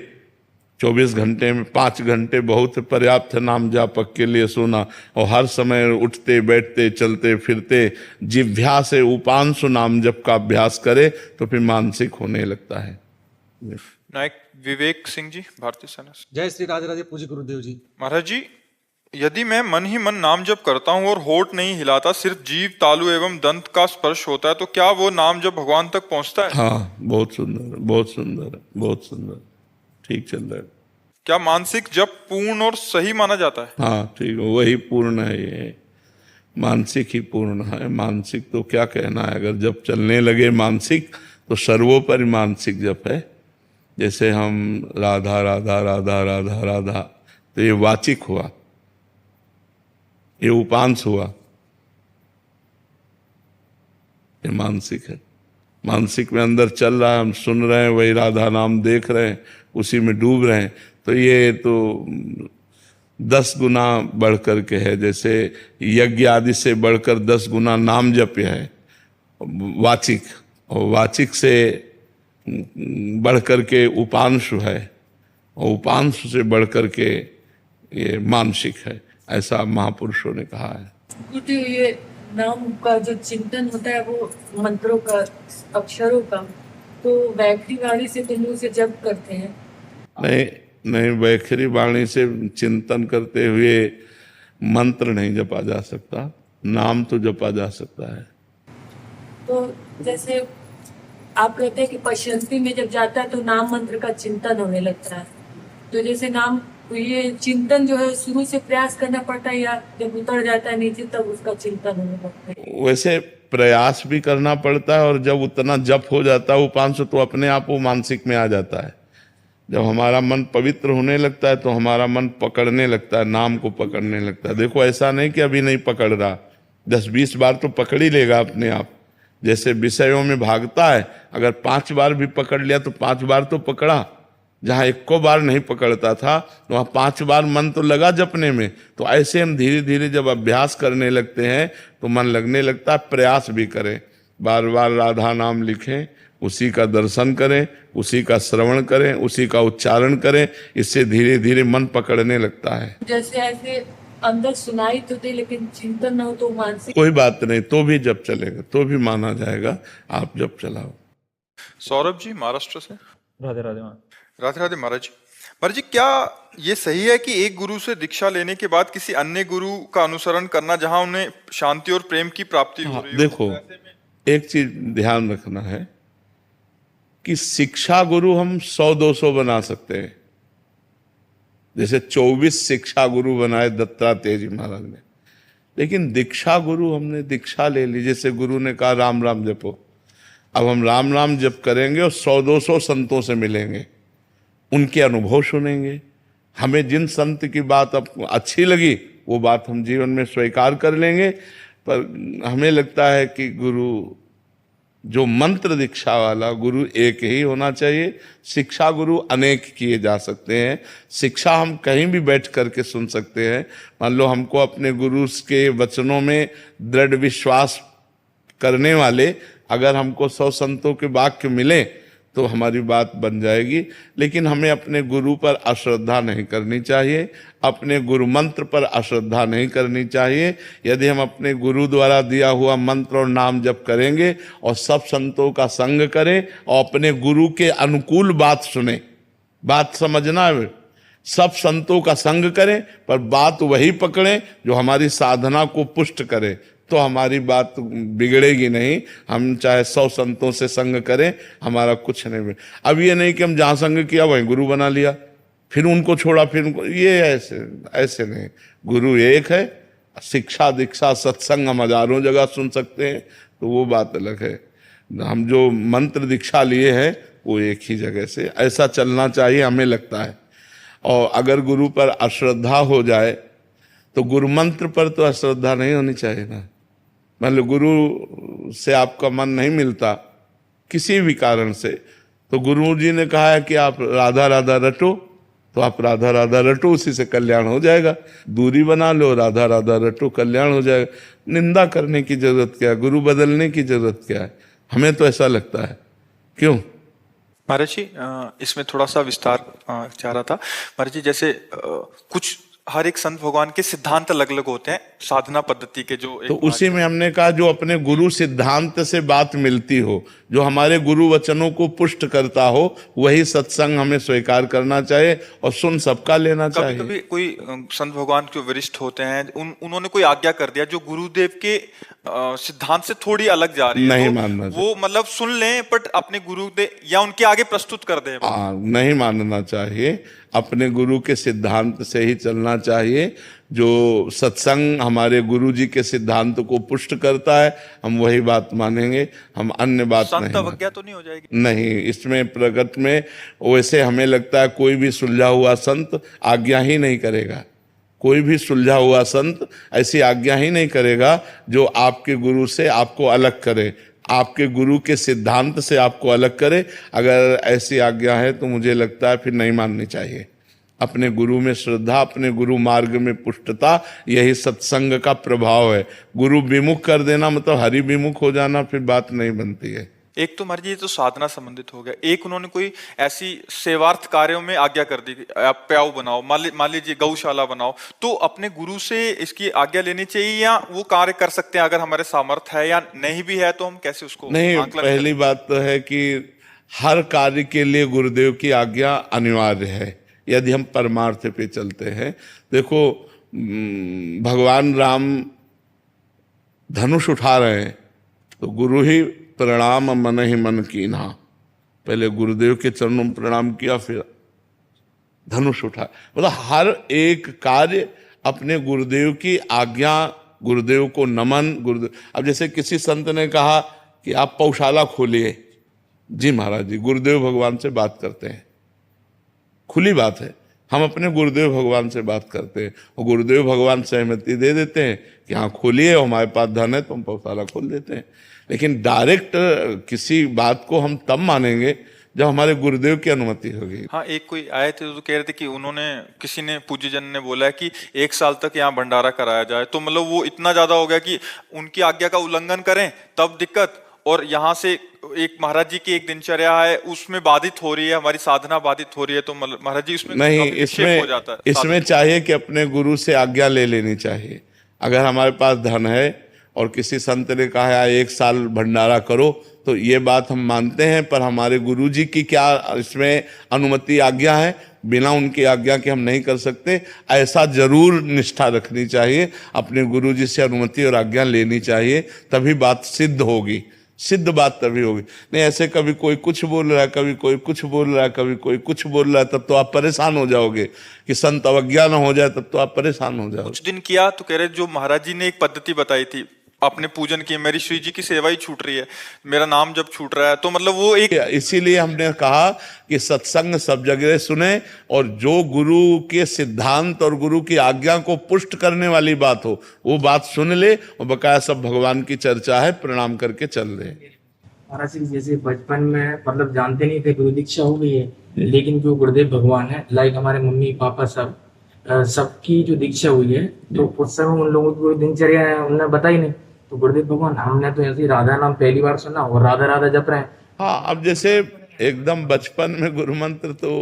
24 घंटे में 5 घंटे बहुत पर्याप्त नाम जापक के लिए सोना, और हर समय उठते बैठते चलते फिरते जिह्वा से उपांशु नाम जप का अभ्यास करे तो फिर मानसिक होने लगता है। नायक विवेक सिंह जी, भारतीय सेना से। जय श्री राधे राधे पूज्य गुरुदेव जी। महाराज जी, यदि मैं मन ही मन नाम जप करता हूँ और होठ नहीं हिलाता, सिर्फ जीव तालु एवं दंत का स्पर्श होता है, तो क्या वो नाम जप भगवान तक पहुंचता है? हाँ, बहुत सुंदर, बहुत सुंदर, बहुत सुंदर, ठीक चल रहा है। क्या मानसिक जप पूर्ण और सही माना जाता है? हाँ ठीक है, वही पूर्ण है, ये मानसिक ही पूर्ण है। मानसिक तो क्या कहना है, अगर जब चलने लगे मानसिक तो सर्वोपरि मानसिक जप है। जैसे हम राधा राधा राधा राधा राधा, तो ये वाचिक हुआ, ये उपांश हुआ, ये मानसिक है। मानसिक में अंदर चल रहा है, हम सुन रहे हैं, वही राधा नाम देख रहे हैं, उसी में डूब रहे हैं, तो ये तो 10 गुना बढ़ कर के है। जैसे यज्ञ आदि से बढ़कर 10 गुना नाम जप है वाचिक, और वाचिक से बढ़ कर के उपांशु है, और उपांशु से बढ़ कर के ये मानसिक है, ऐसा महापुरुषों ने कहा है। गुरुजी, ये नाम का जो चिंतन होता है वो मंत्रों का, अक्षरों का, तो वैखरी वाणी से तुम उसे जप करते हैं? नहीं, वैखरी वाणी से चिंतन करते हुए मंत्र नहीं जपा जा सकता, नाम तो जपा जा सकता है। तो जैसे आप कहते हैं कि पश्यंती में जब जाता है तो नाम मंत्र का चिंतन होने लगता है, तो जैसे नाम, ये चिंतन जो है शुरू से प्रयास करना पड़ता है या जब उतर जाता है नीचे तब उसका चिंतन होने लगता है? वैसे प्रयास भी करना पड़ता है, और जब उतना जप हो जाता है उपांश, तो अपने आप वो मानसिक में आ जाता है। जब हमारा मन पवित्र होने लगता है तो हमारा मन पकड़ने लगता है, नाम को पकड़ने लगता है। देखो, ऐसा नहीं कि अभी नहीं पकड़ रहा, 10-20 बार तो पकड़ ही लेगा अपने आप। जैसे विषयों में भागता है, अगर 5 बार भी पकड़ लिया तो 5 बार तो पकड़ा। जहाँ 1 बार नहीं पकड़ता था तो वहाँ 5 बार मन तो लगा जपने में। तो ऐसे हम धीरे धीरे जब अभ्यास करने लगते हैं तो मन लगने लगता है। प्रयास भी करें, बार बार राधा नाम लिखें, उसी का दर्शन करें, उसी का श्रवण करें, उसी का उच्चारण करें, इससे धीरे धीरे मन पकड़ने लगता है। जैसे ऐसे अंदर सुनाई तो दे लेकिन चिंतन ना हो तो मानसिक? कोई बात नहीं, तो भी जप चलेगा, तो भी माना जाएगा, आप जप चलाओ। सौरभ जी महाराष्ट्र से। राधे राधे। राधे राधे महाराज जी। महाराज जी, क्या ये सही है कि एक गुरु से दीक्षा लेने के बाद किसी अन्य गुरु का अनुसरण करना जहां उन्हें शांति और प्रेम की प्राप्ति हो रही है? देखो, एक चीज ध्यान रखना है कि शिक्षा गुरु हम 100-200 बना सकते हैं। जैसे 24 शिक्षा गुरु बनाए दत्तात्रेय जी महाराज ने, लेकिन दीक्षा गुरु हमने दीक्षा ले ली। जैसे गुरु ने कहा राम राम जपो, अब हम राम राम जप करेंगे और 100-200 संतों से मिलेंगे, उनके अनुभव सुनेंगे। हमें जिन संत की बात अब अच्छी लगी वो बात हम जीवन में स्वीकार कर लेंगे। पर हमें लगता है कि गुरु जो मंत्र दीक्षा वाला गुरु एक ही होना चाहिए। शिक्षा गुरु अनेक किए जा सकते हैं। शिक्षा हम कहीं भी बैठ करके सुन सकते हैं। मान लो हमको अपने गुरु के वचनों में दृढ़ विश्वास करने वाले अगर हमको 100 संतों के वाक्य मिले तो हमारी बात बन जाएगी। लेकिन हमें अपने गुरु पर अश्रद्धा नहीं करनी चाहिए, अपने गुरु मंत्र पर अश्रद्धा नहीं करनी चाहिए। यदि हम अपने गुरु द्वारा दिया हुआ मंत्र और नाम जप करेंगे और सब संतों का संग करें और अपने गुरु के अनुकूल बात सुने, बात समझना है, सब संतों का संग करें पर बात वही पकड़ें जो हमारी साधना को पुष्ट करे, तो हमारी बात बिगड़ेगी नहीं। हम चाहे 100 संतों से संग करें, हमारा कुछ नहीं बिगड़े। अब ये नहीं कि हम जहाँ संग किया वहीं गुरु बना लिया, फिर उनको छोड़ा, फिर उनको, ये ऐसे नहीं। गुरु एक है। शिक्षा दीक्षा सत्संग हम हजारों जगह सुन सकते हैं, तो वो बात अलग है। हम जो मंत्र दीक्षा लिए हैं वो एक ही जगह से, ऐसा चलना चाहिए हमें लगता है। और अगर गुरु पर अश्रद्धा हो जाए तो गुरु मंत्र पर तो अश्रद्धा नहीं होनी चाहिए ना। मान लो गुरु से आपका मन नहीं मिलता किसी भी कारण से, तो गुरु जी ने कहा है कि आप राधा राधा रटो, तो आप राधा राधा रटो, उसी से कल्याण हो जाएगा। दूरी बना लो, राधा राधा रटो, कल्याण हो जाएगा। निंदा करने की जरूरत क्या है, गुरु बदलने की जरूरत क्या है? हमें तो ऐसा लगता है। क्यों महाराज जी, इसमें थोड़ा सा विस्तार चाह रहा था। महाराज जी, जैसे कुछ हर एक संत भगवान के सिद्धांत अलग अलग होते हैं, साधना पद्धति के, जो तो उसी में हमने कहा जो अपने गुरु सिद्धांत से बात मिलती हो, जो हमारे गुरु वचनों को पुष्ट करता हो, वही सत्संग हमें स्वीकार करना चाहिए और सुन सबका लेना चाहिए। कभी कोई संत भगवान जो वरिष्ठ होते हैं उन्होंने कोई आज्ञा कर दिया जो गुरुदेव के सिद्धांत से थोड़ी अलग जा रही है, नहीं तो मानना वो मतलब सुन लें बट अपने गुरुदेव या उनके आगे प्रस्तुत कर दें? नहीं मानना चाहिए, अपने गुरु के सिद्धांत से ही चलना चाहिए। जो सत्संग हमारे गुरु जी के सिद्धांत को पुष्ट करता है हम वही बात मानेंगे, हम अन्य बात नहीं। संत अवज्ञा तो नहीं हो जाएगी? नहीं, इसमें प्रगट में वैसे हमें लगता है कोई भी सुलझा हुआ संत आज्ञा ही नहीं करेगा। कोई भी सुलझा हुआ संत ऐसी आज्ञा ही नहीं करेगा जो आपके गुरु से आपको अलग करे। आपके गुरु के सिद्धांत से आपको अलग करे। अगर ऐसी आज्ञा है तो मुझे लगता है फिर नहीं माननी चाहिए। अपने गुरु में श्रद्धा, अपने गुरु मार्ग में पुष्टता, यही सत्संग का प्रभाव है। गुरु विमुख कर देना मतलब हरि विमुख हो जाना, फिर बात नहीं बनती है। एक तो महाराज जी ये तो साधना संबंधित हो गया, एक उन्होंने कोई ऐसी सेवार्थ कार्यों में आज्ञा कर दी, आप प्याऊ बनाओ, मान लीजिए गौशाला बनाओ, तो अपने गुरु से इसकी आज्ञा लेनी चाहिए या वो कार्य कर सकते हैं अगर हमारे सामर्थ्य है, या नहीं भी है तो हम कैसे उसको नहीं, आकलन पहली बात तो है कि हर कार्य के लिए गुरुदेव की आज्ञा अनिवार्य है यदि हम परमार्थ पे चलते हैं। देखो भगवान राम धनुष उठा रहे हैं तो गुरु ही प्रणाम मन ही मन कीन्हा, पहले गुरुदेव के चरणों में प्रणाम किया फिर धनुष उठा। मतलब हर एक कार्य अपने गुरुदेव की आज्ञा, गुरुदेव को नमन। गुरुदेव, अब जैसे किसी संत ने कहा कि आप पौशाला खोलिए, जी महाराज जी गुरुदेव भगवान से बात करते हैं, खुली बात है, हम अपने गुरुदेव भगवान से बात करते हैं और गुरुदेव भगवान सहमति दे देते हैं कि हाँ खोलिए, हमारे पास धन है तो हम पौशाला खोल देते हैं। लेकिन डायरेक्ट किसी बात को हम तब मानेंगे जब हमारे गुरुदेव की अनुमति होगी। हाँ, एक कोई आए थे तो कह रहे थे कि उन्होंने, किसी ने, पूज्य जन ने बोला है कि 1 साल तक यहाँ भंडारा कराया जाए, तो मतलब वो इतना ज्यादा हो गया कि उनकी आज्ञा का उल्लंघन करें तब दिक्कत, और यहाँ से एक महाराज जी की एक दिनचर्या है उसमें बाधित हो रही है, हमारी साधना बाधित हो रही है, तो महाराज जी उसमें नहीं, विक्षेप हो जाता है। इसमें चाहिए कि अपने गुरु से आज्ञा ले लेनी चाहिए। अगर हमारे पास धन है और किसी संत ने कहा है 1 साल भंडारा करो, तो ये बात हम मानते हैं, पर हमारे गुरु जी की क्या इसमें अनुमति, आज्ञा है, बिना उनकी आज्ञा के हम नहीं कर सकते। ऐसा जरूर निष्ठा रखनी चाहिए, अपने गुरु जी से अनुमति और आज्ञा लेनी चाहिए, तभी बात सिद्ध होगी, सिद्ध बात तभी होगी। नहीं ऐसे कभी कोई कुछ बोल रहा है, कभी कोई कुछ बोल रहा है, कभी कोई कुछ बोल रहा है, तब तो आप परेशान हो जाओगे। कि संत अवज्ञा न हो जाए तब तो आप परेशान हो जाओगे। कुछ दिन किया तो कह रहे जो महाराज जी ने एक पद्धति बताई थी, आपने पूजन की, मेरी श्री जी की सेवा ही छूट रही है, मेरा नाम जब छूट रहा है, तो मतलब वो एक, इसीलिए हमने कहा कि सत्संग सब जगह सुने और जो गुरु के सिद्धांत और गुरु की आज्ञा को पुष्ट करने वाली बात हो वो बात सुन ले, और बकाया सब भगवान की चर्चा है, प्रणाम करके चल रहे। महाराज जी जैसे बचपन में मतलब जानते नहीं थे, गुरु दीक्षा हो गई है, लेकिन जो गुरुदेव भगवान है, लाइक हमारे मम्मी पापा सब सबकी जो दीक्षा हुई है, तो उस समय उन लोगों की दिनचर्या है उन्हें बताई नहीं, तो गुरुदेव भगवान हमने तो ऐसे राधा नाम पहली बार सुना और राधा राधा जप रहे हैं। हाँ, अब जैसे एकदम बचपन में गुरु मंत्र तो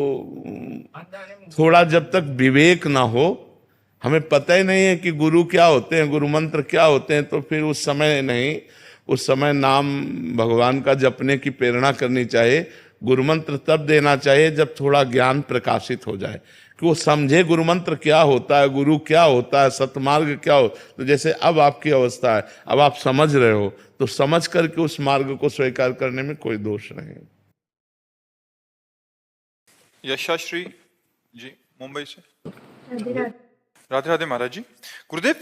थोड़ा जब तक विवेक ना हो, हमें पता ही नहीं है कि गुरु क्या होते हैं, गुरु मंत्र क्या होते हैं, तो फिर उस समय नहीं, उस समय नाम भगवान का जपने की प्रेरणा करनी चाहिए। गुरु मंत्र तब देना चाहिए जब थोड़ा ज्ञान प्रकाशित हो जाए, कि वो समझे गुरु मंत्र क्या होता है, गुरु क्या होता है, सतमार्ग क्या हो। तो जैसे अब आपकी अवस्था है, अब आप समझ रहे हो, तो समझ करके उस मार्ग को स्वीकार करने में कोई दोष नहीं। यशाश्री जी मुंबई से। राधे राधे महाराज जी। गुरुदेव,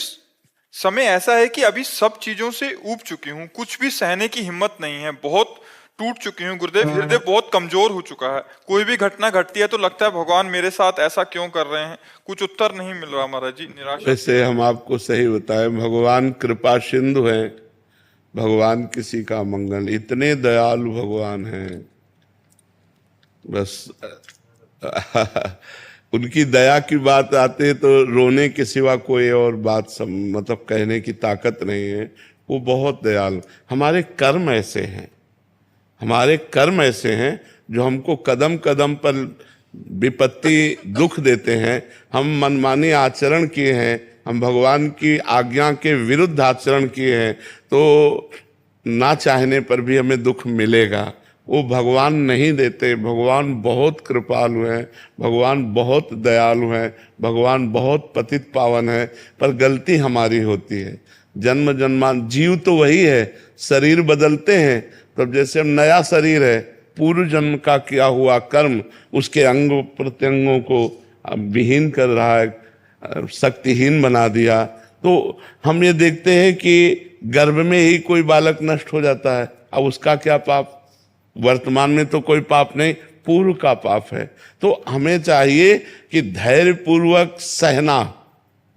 समय ऐसा है कि अभी सब चीजों से ऊब चुकी हूँ, कुछ भी सहने की हिम्मत नहीं है, बहुत टूट चुकी हूँ गुरुदेव, हृदय बहुत कमजोर हो चुका है, कोई भी घटना घटती है तो लगता है भगवान मेरे साथ ऐसा क्यों कर रहे हैं, कुछ उत्तर नहीं मिल रहा महाराज जी, निराशा। वैसे हम आपको सही बताएं, भगवान कृपा सिंधु है, भगवान किसी का मंगल, इतने दयालु भगवान हैं, बस उनकी दया की बात आते तो रोने के सिवा कोई और बात मतलब कहने की ताकत नहीं है। वो बहुत दयालु। हमारे कर्म ऐसे हैं, हमारे कर्म ऐसे हैं जो हमको कदम कदम पर विपत्ति दुख देते हैं। हम मनमानी आचरण किए हैं, हम भगवान की आज्ञा के विरुद्ध आचरण किए हैं, तो ना चाहने पर भी हमें दुख मिलेगा। वो भगवान नहीं देते। भगवान बहुत कृपालु हैं, भगवान बहुत दयालु हैं, भगवान बहुत पतित पावन है, पर गलती हमारी होती है। जन्म जन्मान जीव तो वही है, शरीर बदलते हैं, तब जैसे हम नया शरीर है, पूर्व जन्म का किया हुआ कर्म उसके अंग प्रत्यंगों को विहीन कर रहा है, शक्तिहीन बना दिया। तो हम ये देखते हैं कि गर्भ में ही कोई बालक नष्ट हो जाता है, अब उसका क्या पाप? वर्तमान में तो कोई पाप नहीं, पूर्व का पाप है। तो हमें चाहिए कि धैर्य पूर्वक सहना,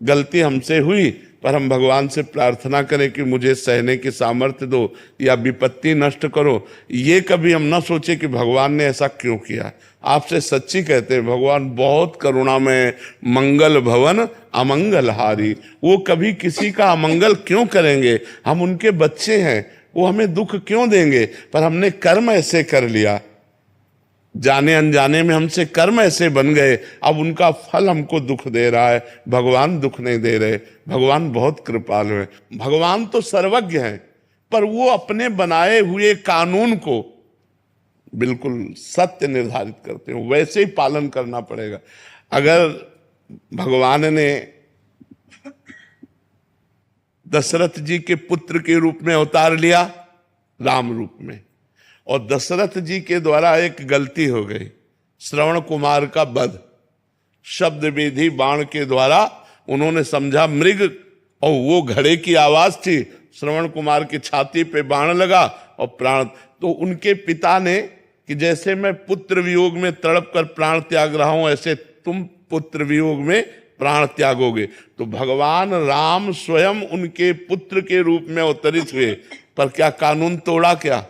गलती हमसे हुई पर हम भगवान से प्रार्थना करें कि मुझे सहने की सामर्थ्य दो या विपत्ति नष्ट करो, ये कभी हम ना सोचे कि भगवान ने ऐसा क्यों किया। आपसे सच्ची कहते हैं, भगवान बहुत करुणामय, मंगल भवन अमंगल हारी। वो कभी किसी का अमंगल क्यों करेंगे? हम उनके बच्चे हैं, वो हमें दुख क्यों देंगे? पर हमने कर्म ऐसे कर लिया, जाने अनजाने में हमसे कर्म ऐसे बन गए, अब उनका फल हमको दुख दे रहा है। भगवान दुख नहीं दे रहे, भगवान बहुत कृपालु है। भगवान तो सर्वज्ञ हैं, पर वो अपने बनाए हुए कानून को बिल्कुल सत्य निर्धारित करते हैं, वैसे ही पालन करना पड़ेगा। अगर भगवान ने दशरथ जी के पुत्र के रूप में अवतार लिया राम रूप में, और दशरथ जी के द्वारा एक गलती हो गई, श्रवण कुमार का वध, शब्द विधि बाण के द्वारा उन्होंने समझा मृग, और वो घड़े की आवाज थी, श्रवण कुमार की छाती पे बाण लगा और प्राण। तो उनके पिता ने कि जैसे मैं पुत्र वियोग में तड़प कर प्राण त्याग रहा हूं, ऐसे तुम पुत्र वियोग में प्राण त्यागोगे। तो भगवान राम स्वयं उनके पुत्र के रूप में अवतरित हुए, पर क्या कानून तोड़ा? क्या?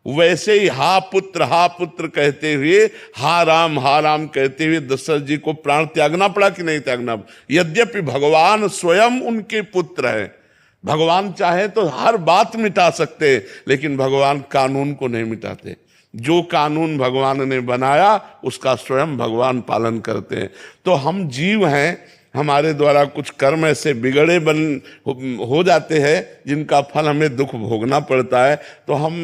वैसे ही हा पुत्र कहते हुए, हा राम कहते हुए दशरथ जी को प्राण त्यागना पड़ा कि नहीं त्यागना? यद्यपि भगवान स्वयं उनके पुत्र हैं, भगवान चाहे तो हर बात मिटा सकते हैं, लेकिन भगवान कानून को नहीं मिटाते। जो कानून भगवान ने बनाया उसका स्वयं भगवान पालन करते हैं। तो हम जीव हैं, हमारे द्वारा कुछ कर्म ऐसे बिगड़े हो जाते हैं जिनका फल हमें दुख भोगना पड़ता है। तो हम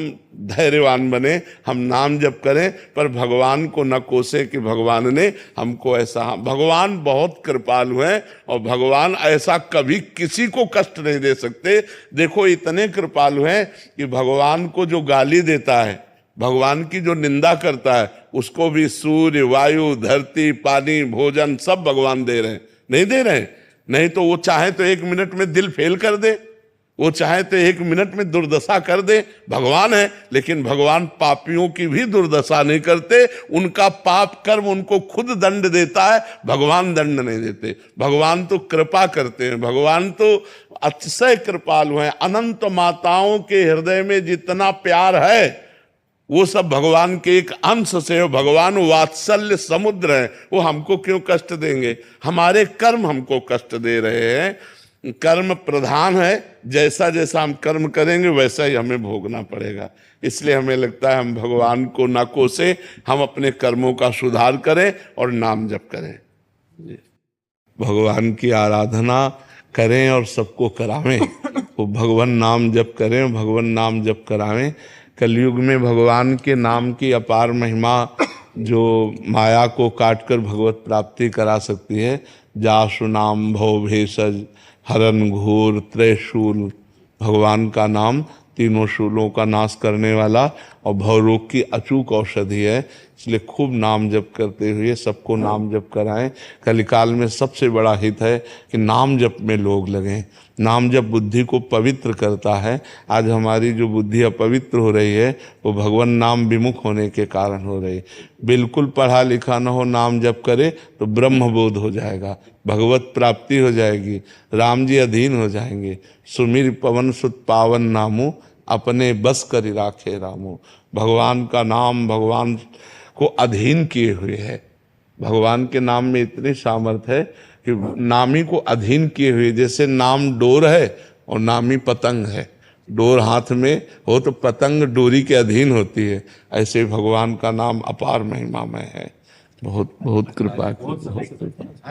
धैर्यवान बने, हम नाम जप करें, पर भगवान को न कोसे कि भगवान ने हमको ऐसा। भगवान बहुत कृपालु हैं और भगवान ऐसा कभी किसी को कष्ट नहीं दे सकते। देखो इतने कृपालु हैं कि भगवान को जो गाली देता है, भगवान की जो निंदा करता है, उसको भी सूर्य, वायु, धरती, पानी, भोजन सब भगवान दे रहे हैं। नहीं दे रहे? नहीं तो वो चाहे तो 1 मिनट में दिल फेल कर दे, वो चाहे तो 1 मिनट में दुर्दशा कर दे, भगवान है। लेकिन भगवान पापियों की भी दुर्दशा नहीं करते, उनका पाप कर्म उनको खुद दंड देता है, भगवान दंड नहीं देते। भगवान तो कृपा करते हैं, भगवान तो अतिशय कृपालु हैं। अनंत माताओं के हृदय में जितना प्यार है वो सब भगवान के एक अंश से हो। भगवान वात्सल्य समुद्र है, वो हमको क्यों कष्ट देंगे? हमारे कर्म हमको कष्ट दे रहे हैं। कर्म प्रधान है, जैसा जैसा हम कर्म करेंगे वैसा ही हमें भोगना पड़ेगा। इसलिए हमें लगता है हम भगवान को न कोसे, हम अपने कर्मों का सुधार करें और नाम जप करें। भगवान की आराधना करें और सबको करावें, वो भगवान नाम जप करें, भगवान नाम जप करावें। कलयुग में भगवान के नाम की अपार महिमा जो माया को काटकर भगवत प्राप्ति करा सकती है। जासु नाम भव भेषज हरन घोर त्रयशूल, भगवान का नाम तीनों शूलों का नाश करने वाला और भवरोग की अचूक औषधि है। इसलिए खूब नाम जप करते हुए सबको नाम जप कराएं। कलिकाल में सबसे बड़ा हित है कि नाम जप में लोग लगें। नाम जप बुद्धि को पवित्र करता है। आज हमारी जो बुद्धि अपवित्र हो रही है वो भगवान नाम विमुख होने के कारण हो रही। बिल्कुल पढ़ा लिखा न हो, नाम जप करे तो ब्रह्मबोध हो जाएगा, भगवत प्राप्ति हो जाएगी, राम जी अधीन हो जाएंगे। सुमिर पवन सुत पावन नामो अपने बस करी राखे रामो। भगवान का नाम भगवान को अधीन किए हुए है। भगवान के नाम में इतनी सामर्थ्य है कि नामी को अधीन किए हुए, जैसे नाम डोर है और नामी पतंग है। डोर हाथ में हो तो पतंग डोरी के अधीन होती है, ऐसे भगवान का नाम अपार महिमामय है। बहुत बहुत कृपा की, बहुत कृपा।